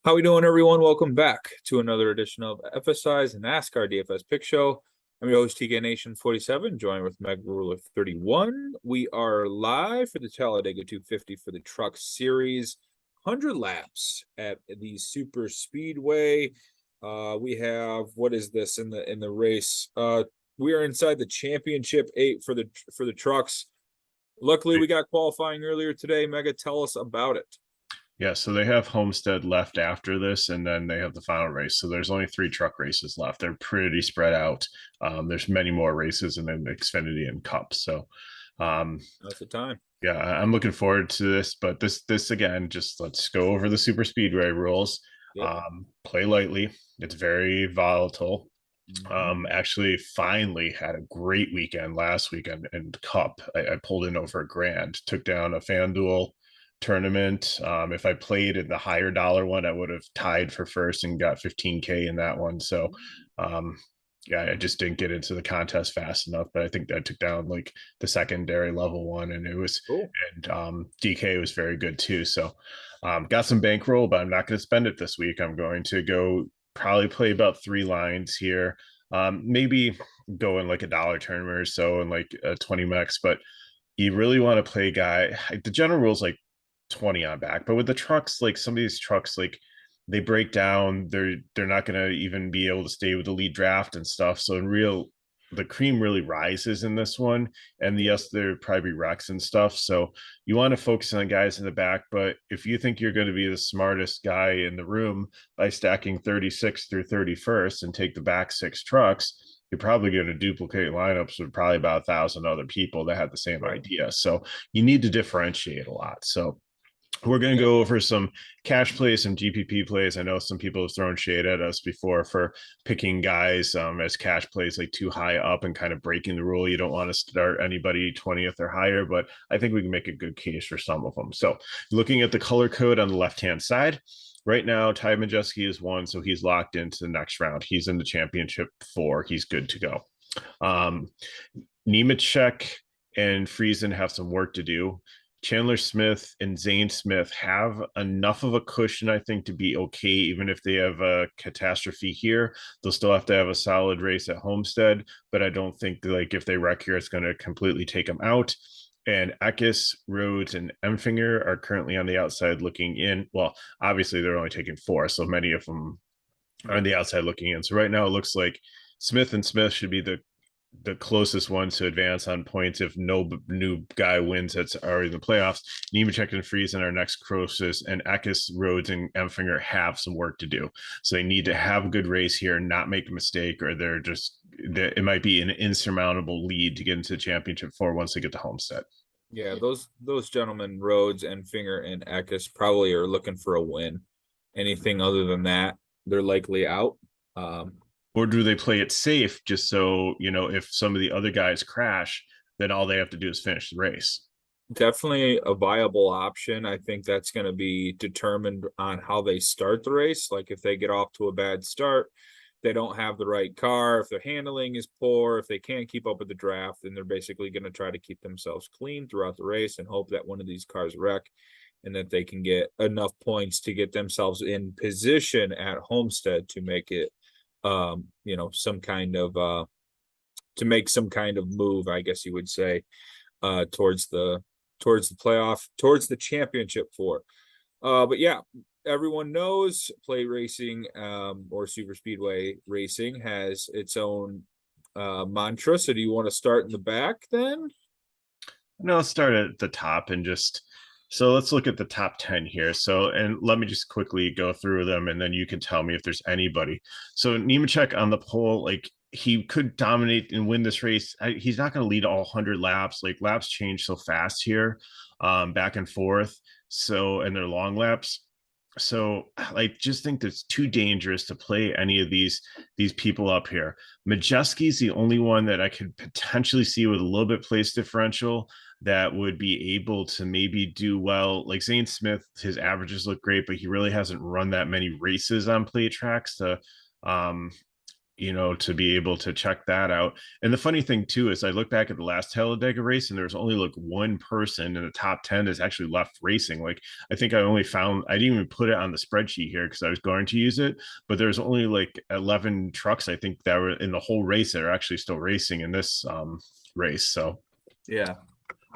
How we doing, everyone? Welcome back to another edition of FSI's NASCAR DFS Pick Show. I'm your host, TK Nation 47, joined with Meg Ruler 31. We are live for the Talladega 250 for the Truck Series, 100 laps at the Superspeedway. We have, what is this in the race? We are inside the championship 8 for the trucks. Luckily, we got qualifying earlier today. Mega, tell us about it. Yeah, so they have Homestead left after this, and then they have the final race. So there's only 3 truck races left. They're pretty spread out. There's many more races, and then Xfinity and Cup. So, That's the time. yeah, I'm looking forward to this. But this again, just let's go over the Super Speedway rules. Yep. Play lightly. It's very volatile. Mhm. Actually, finally had a great weekend last weekend in Cup. I pulled in over $1,000, took down a FanDuel tournament. If I played in the higher dollar one, I would have tied for first and got 15K in that one. So, um, yeah, I just didn't get into the contest fast enough, but I think I took down like the secondary level one, and it was Cool. and DK was very good too. So, got some bankroll, but I'm not going to spend it this week. I'm going to go probably play about 3 lines here. Maybe go in like a dollar tournament or so and like a 20 max, but you really want to play a guy. The general rules like 20 on back, but with the trucks, like some of these trucks, like they break down, they're not going to even be able to stay with the lead draft and stuff. So in real, the cream really rises in this one, and yes, there probably be wrecks and stuff. So you want to focus on guys in the back, but if you think you're going to be the smartest guy in the room by stacking 36 through 31st and take the back 6 trucks, you're probably going to duplicate lineups with probably about 1,000 other people that had the same Right. idea. So you need to differentiate a lot. So we're going to Yeah. go over some cash plays, some GPP plays. I know some people have thrown shade at us before for picking guys as cash plays like too high up and kind of breaking the rule. You don't want to start anybody 20th or higher, but I think we can make a good case for some of them. So looking at the color code on the left-hand side, right now, Ty Majeski is 1, so he's locked into the next round. He's in the championship 4. He's good to go. Nemechek and Friesen have some work to do. Chandler Smith and Zane Smith have enough of a cushion, I think, to be okay. Even if they have a catastrophe here, they'll still have to have a solid race at Homestead. But I don't think like if they wreck here, it's going to completely take them out. And Eckes, Rhodes, and Empfinger are currently on the outside looking in. Well, obviously they're only taking 4, so many of them are on the outside looking in. So right now it looks like Smith and Smith should be the closest ones to advance on points if no new guy wins that's already in the playoffs. Nemechek and Friesen are next closest, and Eckes, Rhodes, and Empfinger have some work to do. So they need to have a good race here, not make a mistake, or it might be an insurmountable lead to get into the championship 4 once they get to Homestead. Yeah, those gentlemen, Rhodes and Finger and Eckes, probably are looking for a win. Anything other than that, they're likely out. Um, Or do they play it safe just so, if some of the other guys crash, then all they have to do is finish the race? Definitely a viable option. I think that's going to be determined on how they start the race. Like if they get off to a bad start, they don't have the right car, if their handling is poor, if they can't keep up with the draft, then they're basically going to try to keep themselves clean throughout the race and hope that one of these cars wreck and that they can get enough points to get themselves in position at Homestead to make it some kind of to make some kind of move, I guess you would say, towards the playoff, towards the championship 4. But yeah, everyone knows play racing or super speedway racing has its own mantra. So do you want to start in the back then? No, let's start at the top and just so let's look at the top 10 here. So, and let me just quickly go through them and then you can tell me if there's anybody. So, Nemechek on the pole, like he could dominate and win this race. He's not going to lead all 100 laps. Like laps change so fast here, back and forth. So, and they're long laps. So I just think that's too dangerous to play any of these people up here. Majeski's the only one that I could potentially see with a little bit place differential that would be able to maybe do well. Like Zane Smith, his averages look great, but he really hasn't run that many races on play tracks to um to be able to check that out. And the funny thing too is I look back at the last Talladega race and there's only like one person in the top 10 that's actually left racing. Like I think I didn't even put it on the spreadsheet here because I was going to use it, but there's only like 11 trucks I think that were in the whole race that are actually still racing in this race. So Yeah.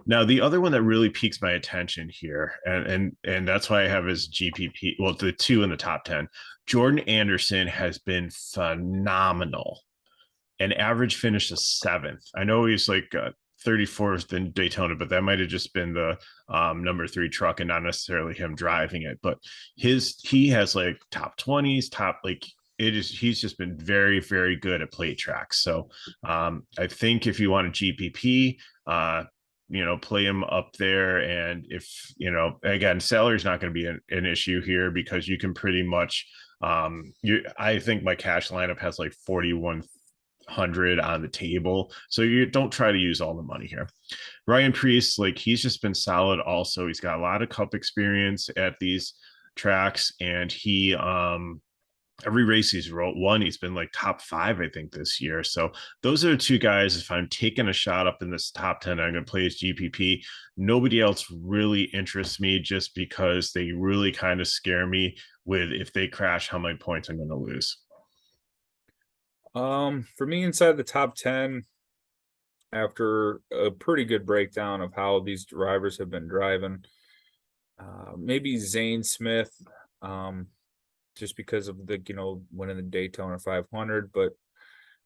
now the other one that really piques my attention here, and that's why I have his GPP. Well, the two in the top 10. Jordan Anderson has been phenomenal. An average finish of 7th. I know he's like 34th in Daytona, but that might have just been the number 3 truck and not necessarily him driving it. But he has like top 20s, top like he's just been very, very good at plate tracks. So I think if you want a GPP, play him up there. And if, again, salary is not going to be an issue here because you can pretty much, I think my cash lineup has like 4,100 on the table. So you don't try to use all the money here. Ryan Preece, like he's just been solid. Also, he's got a lot of cup experience at these tracks, and he, every race he's won, he's been like top 5, I think, this year. So those are the 2 guys. If I'm taking a shot up in this top 10, I'm going to play his GPP. Nobody else really interests me just because they really kind of scare me with if they crash, how many points I'm going to lose. For me, inside the top 10, after a pretty good breakdown of how these drivers have been driving, maybe Zane Smith, just because of the, winning the Daytona 500. But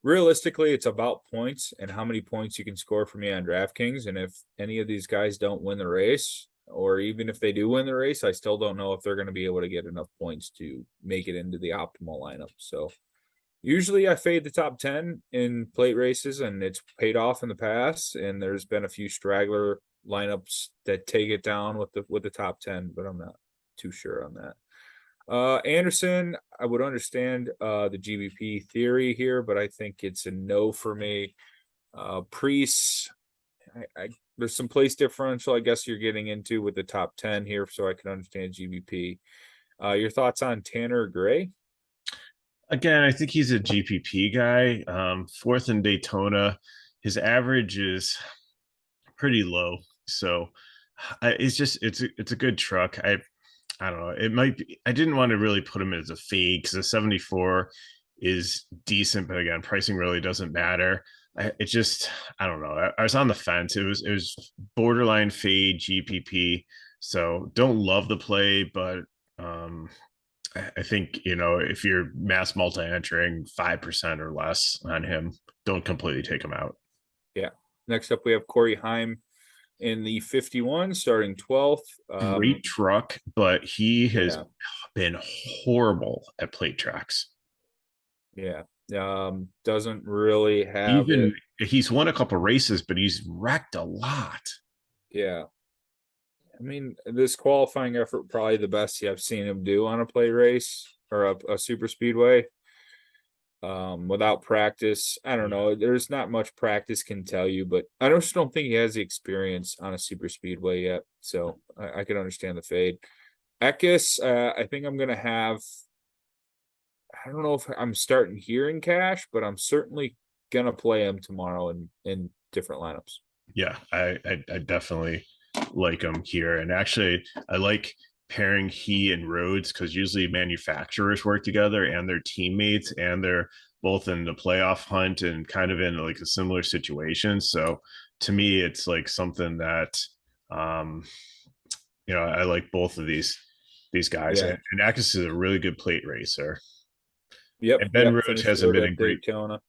realistically, it's about points and how many points you can score for me on DraftKings. And if any of these guys don't win the race, or even if they do win the race, I still don't know if they're going to be able to get enough points to make it into the optimal lineup. So usually I fade the top 10 in plate races, and it's paid off in the past. And there's been a few straggler lineups that take it down with the top 10, but I'm not too sure on that. Anderson, I would understand the GBP theory here, but I think it's a no for me. Preece, there's some place differential I guess you're getting into with the top 10 here, so I can understand GBP. Your thoughts on Tanner Gray? Again, I think he's a GPP guy. 4th in Daytona. His average is pretty low. So it's a good truck. I don't know. It might be. I didn't want to really put him as a fade because a 74 is decent, but again, pricing really doesn't matter. I don't know. I was on the fence. It was borderline fade GPP. So don't love the play, but I think if you're mass multi-entering 5% or less on him, don't completely take him out. Yeah. Next up, we have Corey Heim in the 51, starting 12th. Great truck, but he has been horrible at plate tracks. Yeah. Doesn't really have Even he's won a couple races, but he's wrecked a lot. Yeah. I mean, this qualifying effort, probably the best I've seen him do on a play race or a super speedway. Without practice, I don't know. There's not much practice can tell you, but I just don't think he has the experience on a super speedway yet. So I can understand the fade. Ekis, I think I'm gonna have. I don't know if I'm starting here in cash, but I'm certainly gonna play him tomorrow in different lineups. Yeah, I definitely like him here, and actually, I like pairing he and Rhodes because usually manufacturers work together and their teammates, and they're both in the playoff hunt and kind of in like a similar situation. So to me, it's like something that I like both of these guys. Yeah. And Akis is a really good plate racer. Yep. And Ben Rhodes hasn't been in great. Daytona.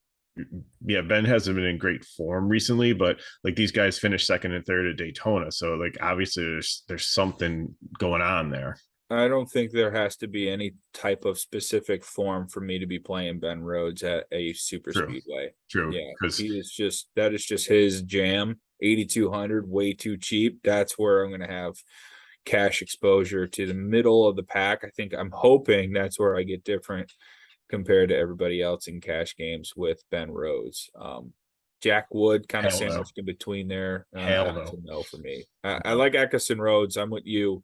Yeah, Ben hasn't been in great form recently, but like these guys finished 2nd and 3rd at Daytona, so like obviously there's something going on there. I don't think there has to be any type of specific form for me to be playing Ben Rhodes at a super speedway. True. Yeah, that is just his jam. 8,200, way too cheap. That's where I'm going to have cash exposure to the middle of the pack. I'm hoping that's where I get different compared to everybody else in cash games with Ben Rhodes. Jack Wood kind of sandwiched in between there. That's a no for me. I like Ekis and Rhodes. I'm with you.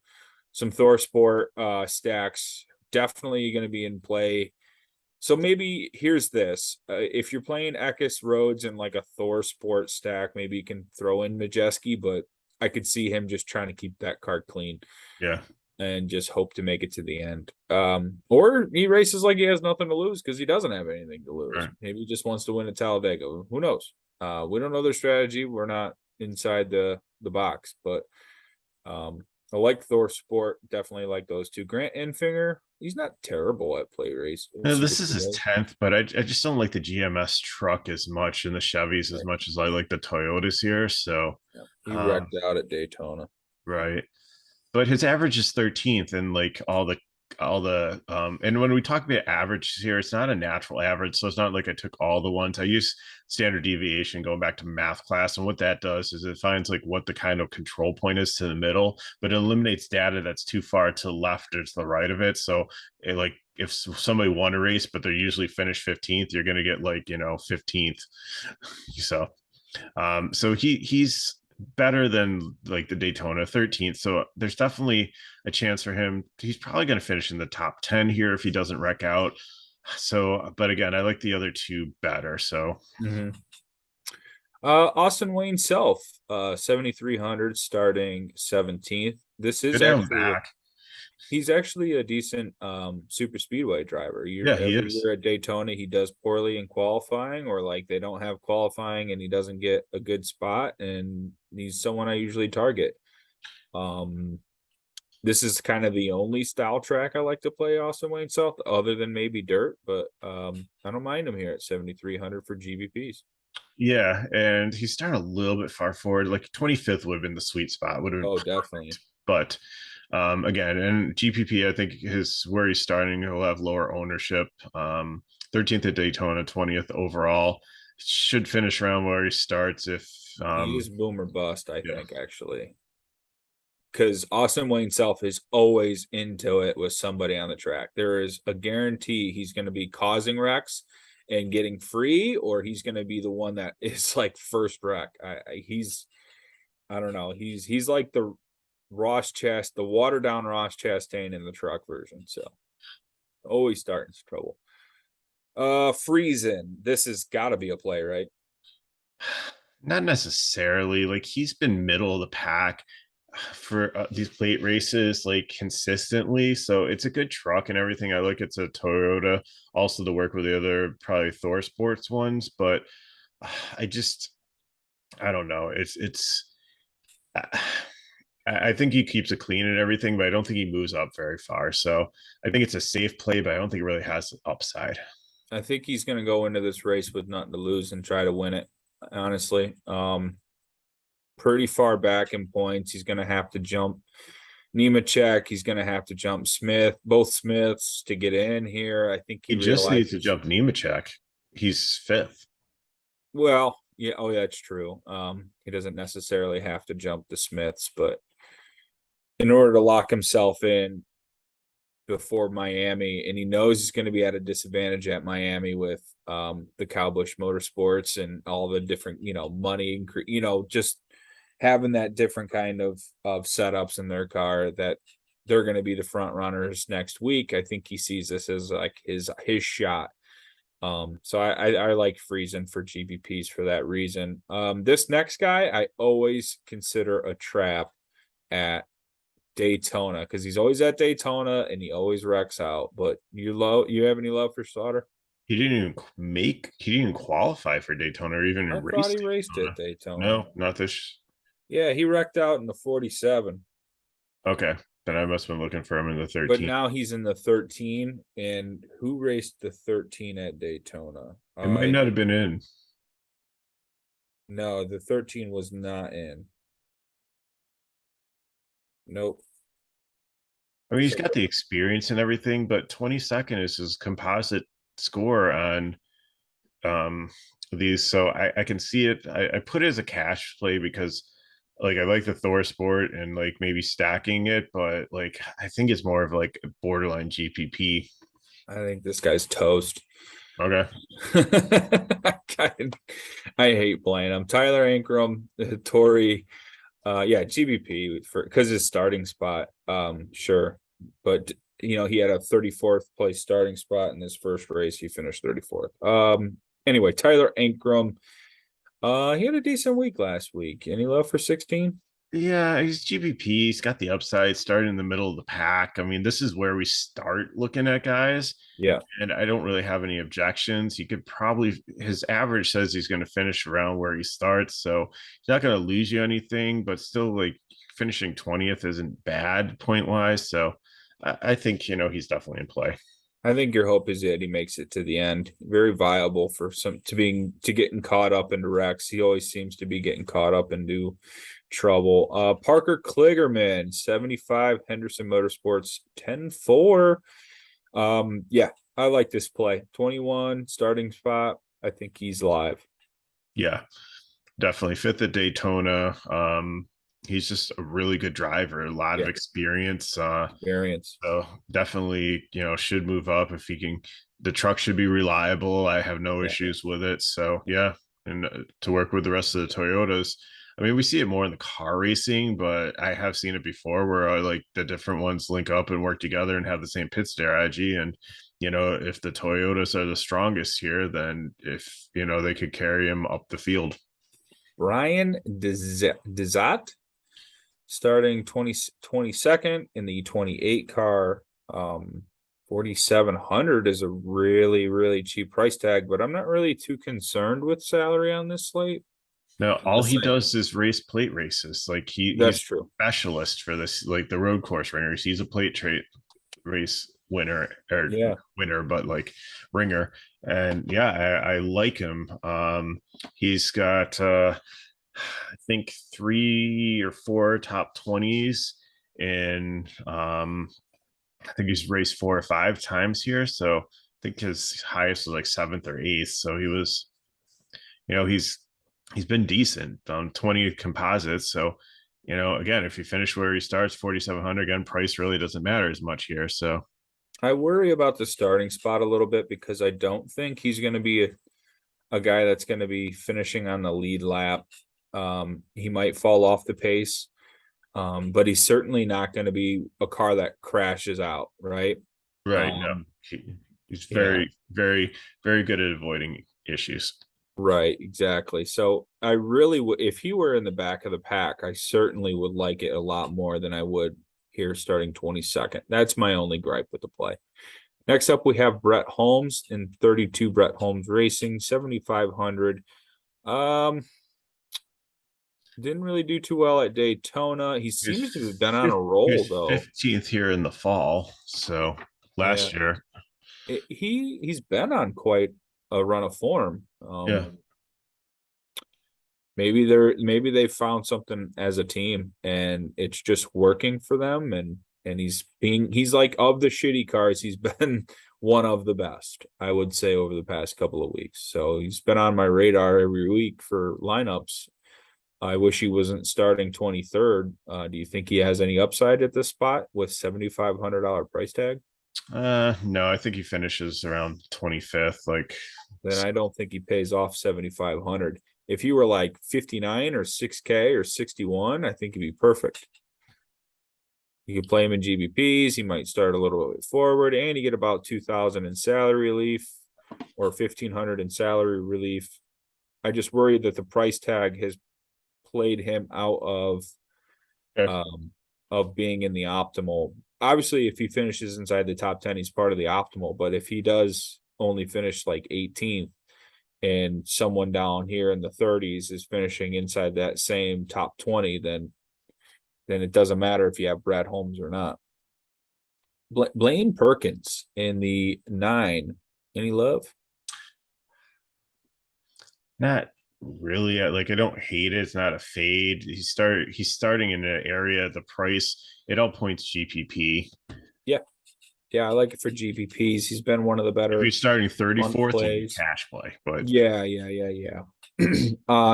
Some Thor Sport stacks definitely going to be in play So maybe here's this. If you're playing Ekis Roads and like a Thor Sport stack, maybe you can throw in Majeski, but I could see him just trying to keep that card clean Yeah. and just hope to make it to the end. Or he races like he has nothing to lose because he doesn't have anything to lose. Right. Maybe he just wants to win at Talladega. Who knows? We don't know their strategy. We're not inside the box, but I like Thor Sport. Definitely like those two. Grant Enfinger, he's not terrible at play race. No, Super this is his speedway. 10th, but I just don't like the GMS truck as much and the Chevys as much as I like the Toyotas here. So, Yeah. He um, wrecked out at Daytona. right. But his average is 13th, and like all the and when we talk about averages here, it's not a natural average, so it's not like I took all the ones. I use standard deviation going back to math class, and what that does is it finds like what the kind of control point is to the middle, but it eliminates data that's too far to the left or to the right of it. So it, like, if somebody won a race but they're usually finished 15th, you're going to get like 15th. So so he's better than like the Daytona 13th. So there's definitely a chance for him. He's probably going to finish in the top 10 here if he doesn't wreck out. So, but again, I like the other two better. So Austin Wayne Self, 7,300 starting 17th. This is good to have him actually back. he's actually a decent super speedway driver. Yeah, he Every is. year at Daytona he does poorly in qualifying, or like they don't have qualifying and he doesn't get a good spot, and he's someone I usually target. Um this is kind of the only style track I like to play Austin Wayne South, other than maybe dirt, but I don't mind him here at 7,300 for GBPs. Yeah, and he's starting a little bit far forward. Like 25th would have been the sweet spot, would have been Oh, perfect. definitely. But again, and GPP, I think his where he's starting, he'll have lower ownership. 13th at Daytona, 20th overall. Should finish around where he starts if He is boom or bust, I yeah. think, actually. Because Austin Wayne Self is always into it with somebody on the track. There is a guarantee he's going to be causing wrecks and getting free, or he's going to be the one that is like first wreck. I don't know. He's like the the watered down Ross Chastain in the truck version. So always starting trouble. Friesen. This has got to be a play, right? Not necessarily. Like he's been middle of the pack for these plate races like consistently, so it's a good truck and everything. I like it's a Toyota also to work with the other probably Thor Sports ones, but I just I don't know. It's I think he keeps it clean and everything, but I don't think he moves up very far. So I think it's a safe play, but I don't think it really has upside. I think he's going to go into this race with nothing to lose and try to win it. Honestly, pretty far back in points. He's going to have to jump Nemechek. He's going to have to jump Smith, both Smiths to get in here. I think He he just needs to realizes. jump Nemechek. He's fifth. Well, yeah, oh, yeah, that's true. He doesn't necessarily have to jump the Smiths, but in order to lock himself in before Miami, and he knows he's going to be at a disadvantage at Miami with the Cowbush Motorsports and all the different, money, just having that different kind of setups in their car, that they're going to be the front runners next week. I think he sees this as like his shot. So I like Friesen for GBPs for that reason. This next guy I always consider a trap at Daytona because he's always at Daytona and he always wrecks out. But you have any love for Slaughter? He didn't even qualify for Daytona or even I thought race he raced at Daytona. Daytona. No, not this. Yeah, he wrecked out in the 47, Okay, then I must have been looking for him in the but 13. now he's in the 13. And who raced the 13 at Daytona? It might not have been in. No, the 13 was not in. Nope. I mean, he's So got the experience and everything, but 22nd is his composite score on um these. So I can see it. I put it as a cash play because like I like the Thor sport and like maybe stacking it, but like I think it's more of like a borderline GPP. I think this guy's toast. Okay. I hate playing him. Tyler Ankrum, Tory, yeah, GBP for because his starting spot. Sure. but he had a 34th place starting spot in his first race. He finished 34th. Anyway, Tyler Ankrum, he had a decent week last week. Any love for 16? Yeah, he's GPP. He's got the upside, starting in the middle of the pack. I mean, this is where we start looking at guys. Yeah. And I don't really have any objections. He could probably, his average says he's going to finish around where he starts. So he's not going to lose you anything, but still, like, finishing 20th isn't bad point wise. So I think, he's definitely in play. I think your hope is that he makes it to the end. Very viable for getting caught up into wrecks. He always seems to be getting caught up into trouble. Parker Kligerman, 75, Henderson Motorsports, 10-4. Yeah, I like this play. 21 starting spot. I think he's live. Yeah, definitely. Fifth at Daytona. He's just a really good driver, a lot of experience. Experience. So definitely, should move up if he can. The truck should be reliable. I have no issues with it. So yeah, and to work with the rest of the Toyotas. I mean, we see it more in the car racing, but I have seen it before where like the different ones link up and work together and have the same pit strategy. And if the Toyotas are the strongest here, then if they could carry him up the field. Brian Dezat, starting 22nd in the 28 car. 4,700 is a really, really cheap price tag, but I'm not really too concerned with salary on this slate. Now, all he does is race plate races. Like That's he's true. Specialist for this, like the road course runners. He's a plate race winner or winner, but like ringer. And yeah, I like him. He's got I think 3 or 4 top 20s, and I think he's raced 4 or 5 times here. So I think his highest was like 7th or 8th. So he was, he's been decent on 20 composites. So, again, if you finish where he starts, 4,700, again, price really doesn't matter as much here. So I worry about the starting spot a little bit because I don't think he's going to be a guy that's going to be finishing on the lead lap. He might fall off the pace, but he's certainly not going to be a car that crashes out, right? Right. No, he's very, very, very good at avoiding issues. Right, exactly. So I really would, if he were in the back of the pack, I certainly would like it a lot more than I would here starting 22nd. That's my only gripe with the play. Next up, we have Brett Holmes in 32 Brett Holmes Racing, 7,500. Didn't really do too well at Daytona. He seems to have been on a roll though. 15th here in the fall. So last year. He's been on quite a run of form. Maybe they found something as a team and it's just working for them, and he's like, of the shitty cars, he's been one of the best, I would say, over the past couple of weeks. So he's been on my radar every week for lineups. I wish he wasn't starting 23rd. Do you think he has any upside at this spot with $7,500 price tag? No, I think he finishes around 25th. Like, then I don't think he pays off 7,500. If you were like 59 or 6K or 61, I think he'd be perfect. You could play him in GBPs. He might start a little bit forward, and you get about 2,000 in salary relief or 1,500 in salary relief. I just worry that the price tag has played him out of being in the optimal. Obviously, if he finishes inside the top 10, he's part of the optimal. But if he does only finish like 18th, and someone down here in the 30s is finishing inside that same top 20, then it doesn't matter if you have Brad Holmes or not. Blaine Perkins in the 9. Any love? Not really. Like, I don't hate it. It's not a fade. He's starting in an area. The price, it all points GPP. Yeah, I like it for GPPs. He's been one of the better. If he's starting 34th, you cash play. But yeah.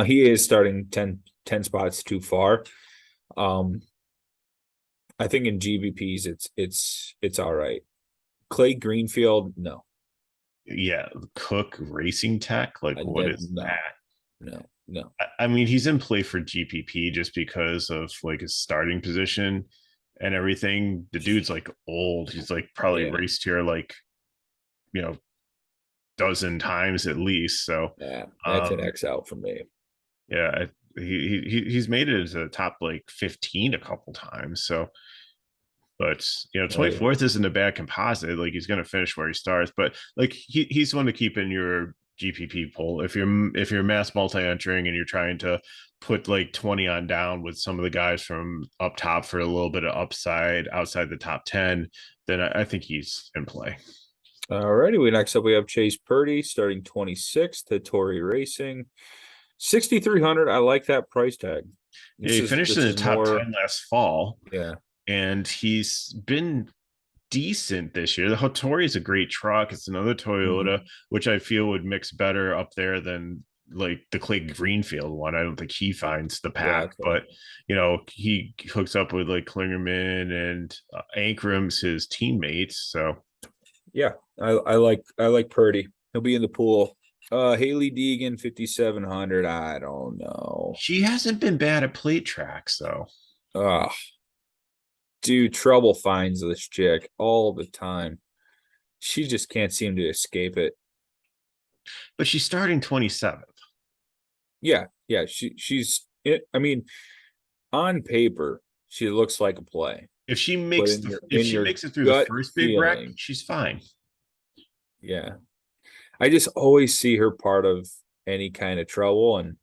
He is starting 10 spots too far. I think in GBPs it's all right. Clay Greenfield, no. Yeah, Cook Racing Tech, like what is that? No. I mean, he's in play for GPP just because of like his starting position, and everything. The dude's like old. He's like probably Yeah, raced here like, you know, dozen times at least. So yeah, that's an um X out for me. yeah, he's made it as a top like 15 a couple times. So but you know, Oh yeah, 24th isn't a bad composite. Like he's gonna finish where he starts, but like he's one to keep in your GPP pool. If you're mass multi-entering and you're trying to put like 20 on down with some of the guys from up top for a little bit of upside outside the top 10, then I think he's in play. alrighty. Next up we have Chase Purdy starting 26th to Tory Racing, 6,300. I like that price tag. Yeah, he finished in This the is top more, 10 last fall, yeah. and he's been decent this year. The Hattori is a great truck. It's another Mhm. Toyota, which I feel would mix better up there than like the Clay Greenfield one. I don't think he finds the pack, Gotcha. but you know, he hooks up with like Klingerman and Ankram's his teammates. So Yeah, I like Purdy. He'll be in the pool. Haley Deegan 5,700. I don't know. she hasn't been bad at plate tracks though. Ah, dude, trouble finds this chick all the time. She just can't seem to escape it. But she's starting 27th. Yeah, yeah. She's it. I mean, on paper, she looks like a play, If she but makes the if in she your makes it through the gut first big wreck, feeling, she's fine. yeah. I just always see her part of any kind of trouble, and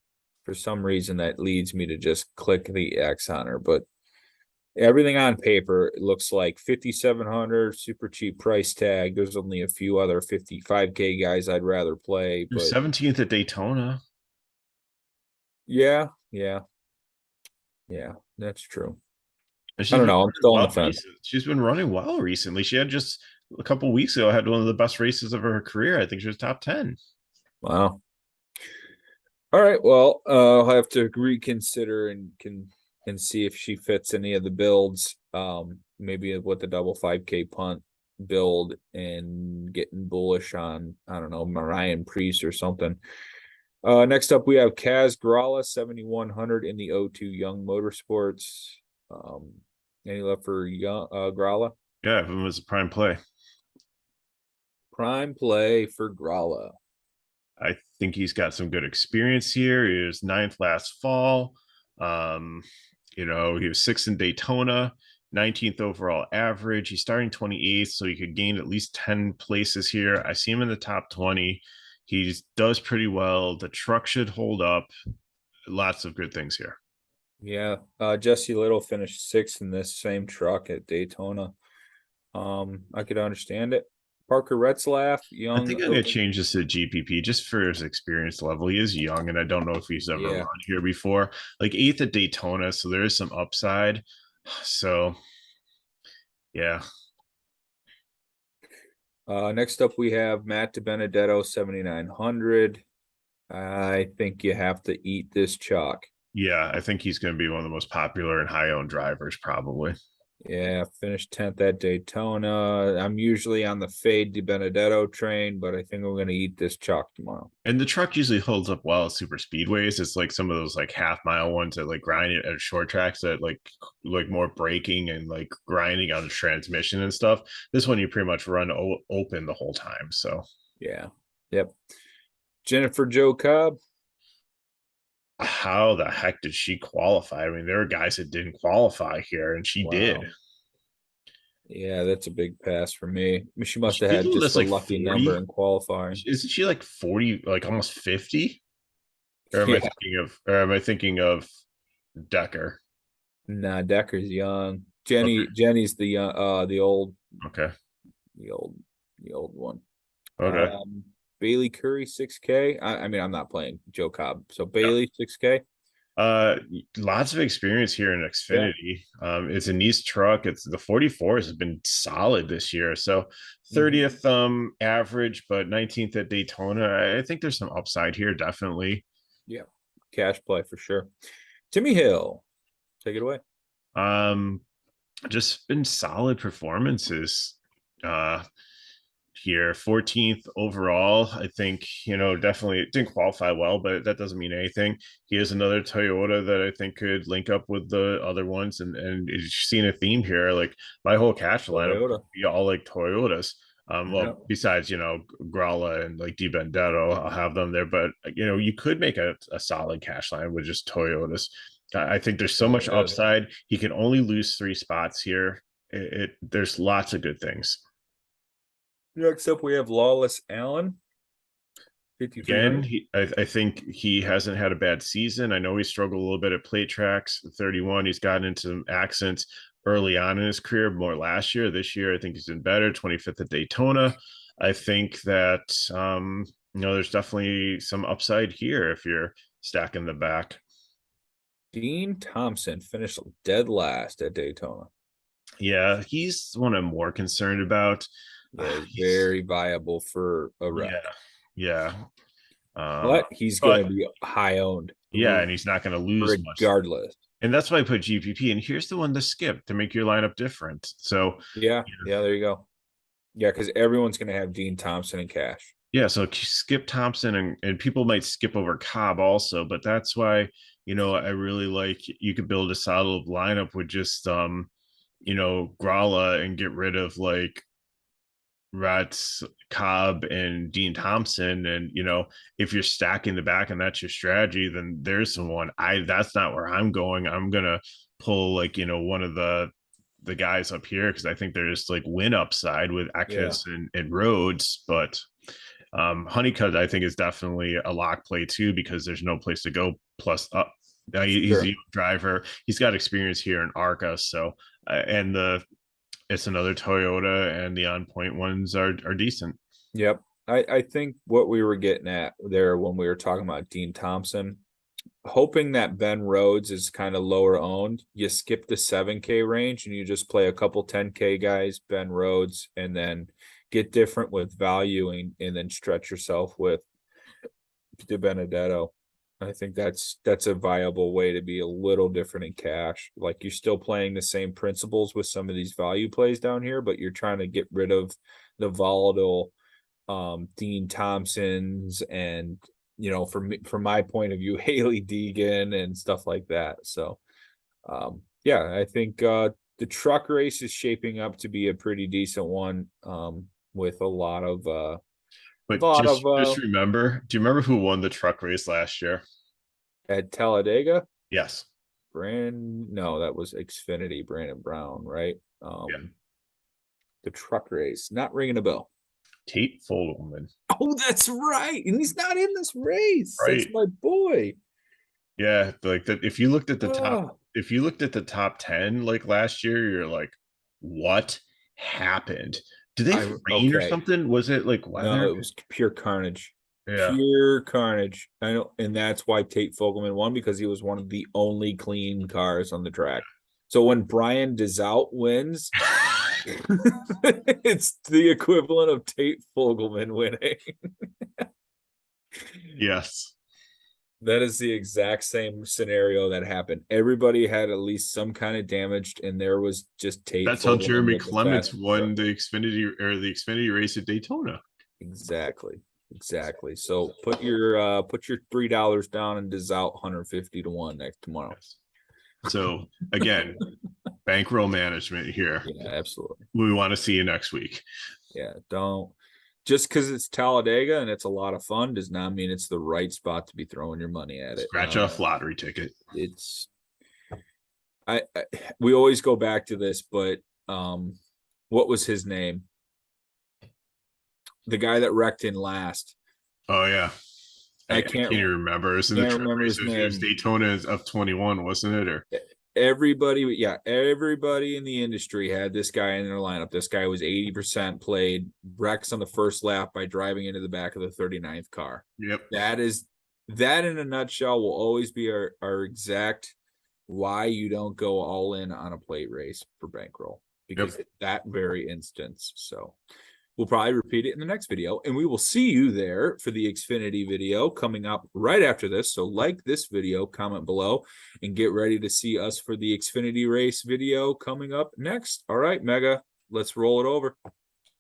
for some reason that leads me to just click the X on her. But everything on paper it looks like 5,700 super cheap price tag. There's only a few other 55K guys I'd rather play, You're but 17th at Daytona. yeah, yeah, yeah, that's true. And I she's don't been know. I'm running still on the well fence. recently. She's been running well recently. She had just a couple weeks ago had one of the best races of her career. I think she was top 10. Wow. All right. Well, I'll have to reconsider and see if she fits any of the builds. Maybe with the double 5K punt build and getting bullish on, I don't know, Mariah Priest or something. Next up we have Kaz Gralla 7,100 in the O2 Young Motorsports. Um, any love for young Gralla? Yeah, it was a prime play. Prime play for Gralla. I think he's got some good experience here. He was ninth last fall. Um, you know, he was sixth in Daytona, 19th overall average. He's starting 28th, so he could gain at least 10 places here. I see him in the top 20. He does pretty well. The truck should hold up. Lots of good things here. Yeah, Jesse Little finished sixth in this same truck at Daytona. I could understand it. Parker Retzlaff, I young, think I'm gonna change this to GPP just for his experience level. He is young, and I don't know if he's ever yeah. run here before. Like eighth at Daytona, so there is some upside. So yeah, Next up we have Matt DiBenedetto, 7,900. I think you have to eat this chalk. yeah, I think he's gonna be one of the most popular and high owned drivers, probably. Yeah, finished 10th at Daytona. I'm usually on the fade DiBenedetto train, but I think I'm gonna eat this chalk tomorrow. And the truck usually holds up well at super speedways. It's like some of those like half mile ones that like grind it at short tracks that like more braking and like grinding on the transmission and stuff. This one you pretty much run open the whole time. So Yeah. Yep. Jennifer Joe Cobb. how the heck did she qualify? I mean, there are guys that didn't qualify here, and she did. Wow. Yeah, that's a big pass for me. I mean, she must have She's had doing just this a like lucky number 40. in qualifying. Isn't she like 40, like almost 50? Or am I Yeah. thinking of or am I thinking of Decker? Nah, Decker's young. Okay. Jenny's the young Okay. the old the old one. Okay. Um Bailey Curry 6K. I mean I'm not playing Joe Cobb. So Yeah. Bailey 6K. Uh, Lots of experience here in Yeah. Xfinity. It's a nice truck. It's the 44s has been solid this year. So Mhm. 30th average, but 19th at Daytona. I think there's some upside here, definitely. Yeah. Cash play for sure. Timmy Hill. Take it away. Um, just been solid performances. Uh, here. 14th overall. I think, definitely it didn't qualify well, but that doesn't mean anything. He has another Toyota that I think could link up with the other ones. And you're seeing a theme here. Like my whole cash lineup could Toyota. be all like Toyotas. Yeah. Well, besides, Gralla and like Di Benedetto, I'll have them there. But you could make a solid cash line with just Toyotas. I think there's so Yeah, much yeah. upside. He can only lose 3 spots here. There's lots of good things. Next up, we have Lawless Allen, 5,300. Again, I think he hasn't had a bad season. I know he struggled a little bit at plate tracks. 31, he's gotten into some accidents early on in his career, more last year. This year, I think he's been better. 25th at Daytona. I think that there's definitely some upside here if you're stacking the back. Dean Thompson finished dead last at Daytona. Yeah, he's the one I'm more concerned about. Yeah, very viable for a wreck. Yeah. But he's going to be high owned. Yeah, and he's not going to lose regardless. Much. And that's why I put GPP. And here's the one to skip to make your lineup different. So yeah, there you go. Yeah, because everyone's going to have Dean Thompson in cash. Yeah, so skip Thompson and people might skip over Cobb also, but that's why I really like you could build a solid lineup with just Gralla and get rid of like Rats, Cobb, and Dean Thompson. And if you're stacking the back and that's your strategy, then there's someone. That's not where I'm going. I'm gonna pull like one of the guys up here because I think there's like win upside with Eckes and Rhodes, but Honeycutt I think is definitely a lock play too because there's no place to go. Plus, he's a driver. He's got experience here in ARCA, so and it's another Toyota, and the on point ones are decent. Yep. I think what we were getting at there when we were talking about Dean Thompson, hoping that Ben Rhodes is kind of lower owned, you skip the 7K range and you just play a couple 10K guys, Ben Rhodes, and then get different with value and then stretch yourself with Di Benedetto. I think that's a viable way to be a little different in cash. Like you're still playing the same principles with some of these value plays down here, but you're trying to get rid of the volatile Dean Thompsons and from my point of view, Haley Deegan and stuff like that. So I think the truck race is shaping up to be a pretty decent one with a lot of but just remember, do you remember who won the truck race last year? At Talladega? Yes. No, that was Xfinity, Brandon Brown, right? The truck race, not ringing a bell. Tate Fogelman. Oh, that's right. And he's not in this race. Right. That's my boy. Yeah, like that. If you looked at the top 10 like last year, you're like, what happened? Did they rain or something? Was it like weather? No, it was pure carnage. Yeah. Pure carnage. I know, and that's why Tate Fogelman won, because he was one of the only clean cars on the track. So when Brian DeZout wins, it's the equivalent of Tate Fogelman winning. Yes. That is the exact same scenario that happened. Everybody had at least some kind of damage, and there was just Tate. That's how Jeremy Clements won the Xfinity race at Daytona. Exactly. So put your $3 down and DeZout 150 to 1 tomorrow. So again, bankroll management here. Yeah, absolutely. We want to see you next week. Yeah, don't just because it's Talladega and it's a lot of fun does not mean it's the right spot to be throwing your money at it. Scratch off lottery ticket. We always go back to this, but what was his name? The guy that wrecked in last. Oh yeah. I can't even remember. It was Daytona of 21, wasn't it? Or everybody in the industry had this guy in their lineup. This guy was 80% played, wrecks on the first lap by driving into the back of the 39th car. Yep. That in a nutshell will always be our exact why you don't go all in on a plate race for bankroll, because that very instance. So we'll probably repeat it in the next video, and we will see you there for the Xfinity video coming up right after this. So like this video, comment below, and get ready to see us for the Xfinity race video coming up next. All right, Mega, let's roll it over.